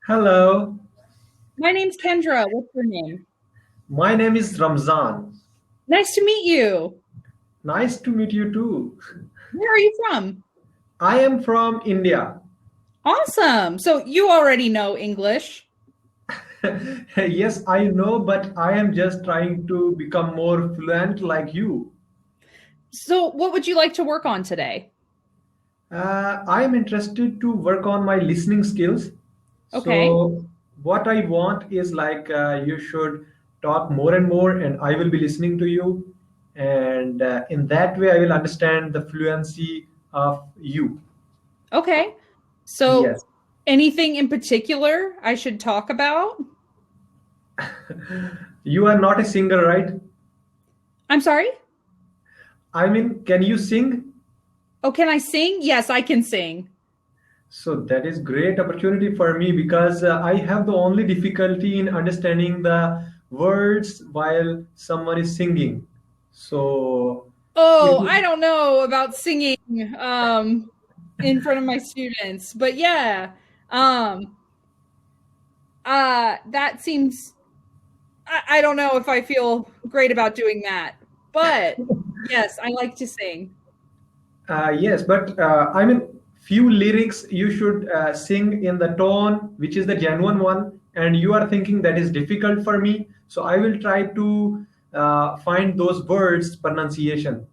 Hello, My name's Kendra. What's your name? my name is Ramzan. Nice to meet you. Nice to meet you too. Where are you from? I am from India. Awesome. So you already know English. Yes, I know, but I am just trying to become more fluent like you. So what would you like to work on today? I am interested to work on my listening skills. Okay. So, what I want is like you should talk more and more, and I will be listening to you. And in that way, I will understand the fluency of you. Okay. So Yes. anything in particular I should talk about? You are not a singer, right? I'm sorry? I mean, can you sing? Oh, can I sing? Yes, I can sing. So that is great opportunity for me because I have the only difficulty in understanding the words while someone is singing. So it Oh, is, I don't know about singing in front of my students, but yeah. Um that seems I don't know if I feel great about doing that, but yes, I like to sing. yes, but I mean, few lyrics you should sing in the tone which is the genuine one, and you are thinking that is difficult for me. So I will try to find those words pronunciation.